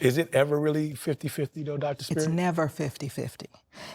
Is it ever really 50-50 though, Dr. Spirit? It's never 50-50.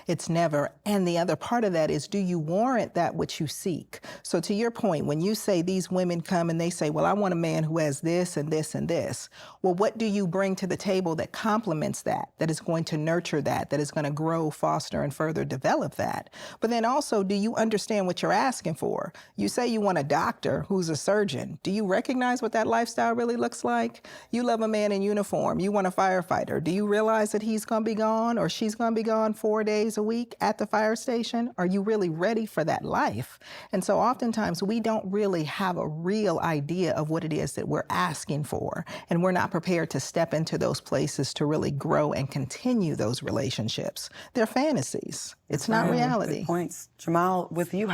It's never. And the other part of that is, do you warrant that which you seek? So to your point, when you say these women come and they say, well, I want a man who has this and this and this. Well, what do you bring to the table that complements that, that is going to nurture that, that is going to grow, foster, and further develop that? But then also, do you understand what you're asking for? You say you want a doctor who's a surgeon. Do you recognize what that lifestyle really looks like? You love a man in uniform. You want a firefighter. Do you realize that he's going to be gone or she's going to be gone 4 days a week at the fire station? Are you really ready for that life? And so oftentimes we don't really have a real idea of what it is that we're asking for. And we're not prepared to step into those places to really grow and continue those relationships. They're fantasies. It's not reality. Good points. Jamal, with you,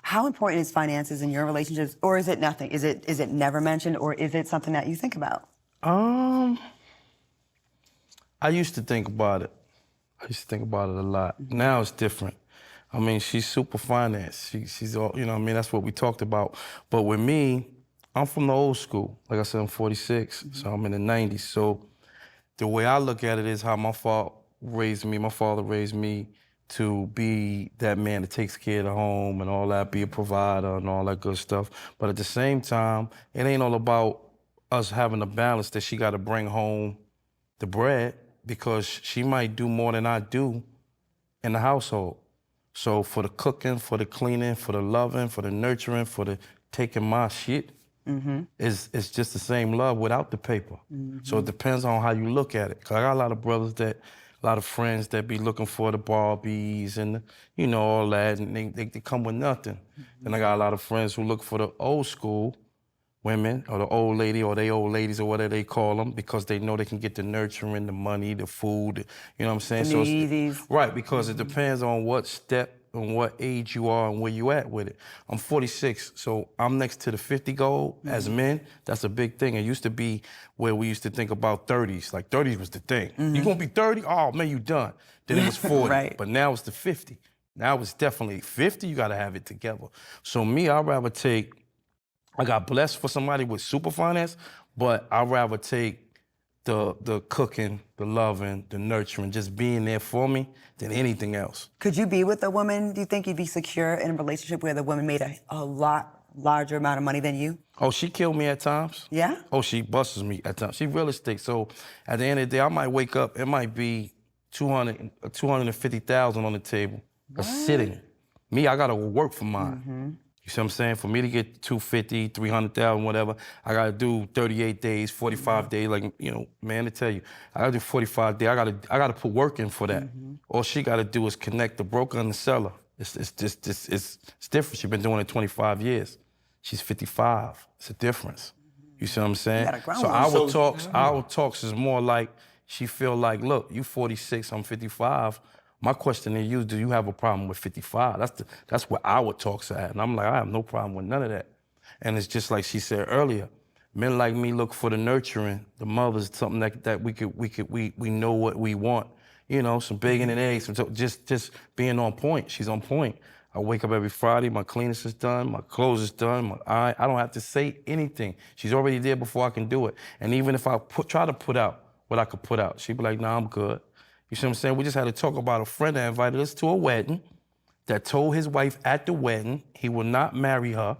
how important is finances in your relationships? Or is it nothing? Is it never mentioned, or is it something that you think about? I used to think about it. I used to think about it a lot. Now it's different. I mean, she's super finance. She's all, you know what I mean? That's what we talked about. But with me, I'm from the old school. Like I said, I'm 46, so I'm in the 90s. So the way I look at it is how my father raised me to be that man that takes care of the home and all that, be a provider and all that good stuff. But at the same time, it ain't all about us having a balance that she got to bring home the bread, because she might do more than I do in the household. So for the cooking, for the cleaning, for the loving, for the nurturing, for the taking my shit, it's just the same love without the paper. So it depends on how you look at it. 'Cause I got a lot of brothers a lot of friends that be looking for the Barbies and, you know, all that, and they come with nothing. Then I got a lot of friends who look for the old school women, or the old lady, or they old ladies, or whatever they call them, because they know they can get the nurturing, the money, the food, you know what I'm saying? The needies. Right, because it depends on what step and what age you are and where you at with it. I'm 46, so I'm next to the 50 goal. As men, that's a big thing. It used to be where we used to think about 30s. Like 30s was the thing. You gonna be 30? Oh man, you done. Then it was 40, Right. but now it's the 50. Now it's definitely 50, you gotta have it together. So me, I'd rather I got blessed for somebody with super finance, but I'd rather take the cooking, the loving, the nurturing, just being there for me than anything else. Could you be with a woman, do you think you'd be secure in a relationship where the woman made a lot larger amount of money than you? Oh, she killed me at times. Yeah? Oh, she busts me at times. She realistic. So at the end of the day, I might wake up, it might be 250,000 on the table, sitting. Me, I gotta work for mine. You see what I'm saying? For me to get 250, 300,000, whatever, I gotta do 38 days, 45 days. Like, you know, man, to tell you, I gotta do 45 days. I gotta put work in for that. All she gotta do is connect the broker and the seller. It's different. She's been doing it 25 years. She's 55. It's a difference. You see what I'm saying? So our talks is more like, she feel like, look, you 46, I'm 55. My question to you, do you have a problem with 55? That's where our talks are at. And I'm like, I have no problem with none of that. And it's just like she said earlier, men like me look for the nurturing, the mothers, something that we know what we want. You know, some bacon and eggs, just being on point. She's on point. I wake up every Friday, my cleanest is done, my clothes is done, I don't have to say anything. She's already there before I can do it. And even if I try to put out what I could put out, she'd be like, nah, I'm good. You see what I'm saying? We just had to talk about a friend that invited us to a wedding, that told his wife at the wedding he will not marry her.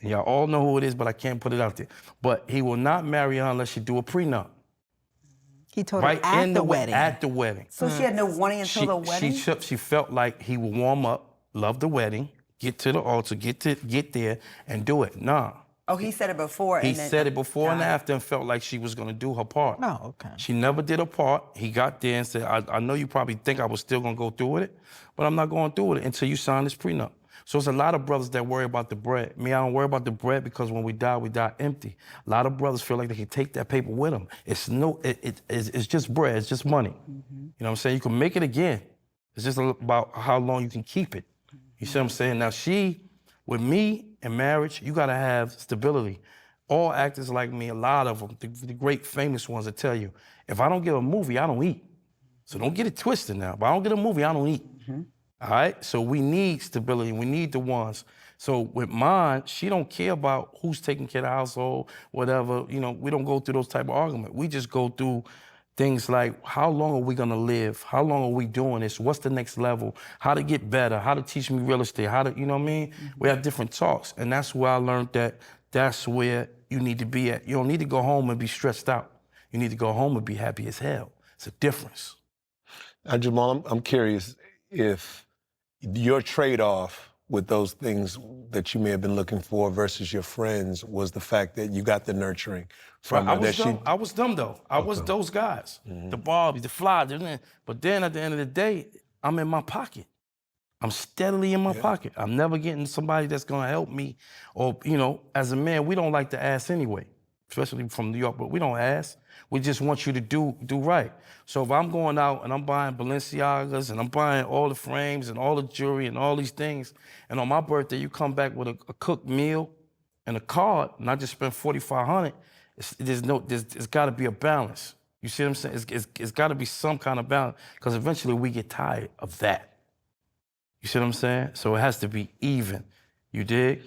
And y'all all know who it is, but I can't put it out there. But he will not marry her unless she do a prenup. He told her at the wedding. At the wedding. So she had no warning until the wedding? She felt like he would warm up, love the wedding, get to the altar, get there, and do it. Nah. Oh, he said it before. He said it before and after and felt like she was going to do her part. Oh, okay. She never did her part. He got there and said, I know you probably think I was still going to go through with it, but I'm not going through with it until you sign this prenup. So it's a lot of brothers that worry about the bread. Me, I don't worry about the bread because when we die empty. A lot of brothers feel like they can take that paper with them. It's just bread. It's just money. You know what I'm saying? You can make it again. It's just about how long you can keep it. You see what I'm saying? Now with me in marriage, you gotta have stability. All actors like me, a lot of them, the great famous ones will tell you, if I don't get a movie, I don't eat. So don't get it twisted now. If I don't get a movie, I don't eat. All right? So we need stability. We need the ones. So with mine, she don't care about who's taking care of the household, whatever. You know, we don't go through those type of arguments. We just go through things like, how long are we gonna live? How long are we doing this? What's the next level? How to get better? How to teach me real estate? How to, you know what I mean? We have different talks, and that's where I learned that that's where you need to be at. You don't need to go home and be stressed out. You need to go home and be happy as hell. It's a difference. Now, Jamal, I'm curious if your trade-off with those things that you may have been looking for versus your friends was the fact that you got the nurturing from I her. was dumb. I was dumb though. I was those guys, the Barbies, the Fly. But then at the end of the day, I'm in my pocket. I'm steadily in my pocket. I'm never getting somebody that's gonna help me. Or, you know, as a man, we don't like to ask anyway, especially from New York, but we don't ask. We just want you to do right. So if I'm going out and I'm buying Balenciagas and I'm buying all the frames and all the jewelry and all these things, and on my birthday you come back with a cooked meal and a card, and I just spent $4,500, there's gotta be a balance. You see what I'm saying? It's gotta be some kind of balance, because eventually we get tired of that. You see what I'm saying? So it has to be even. You dig?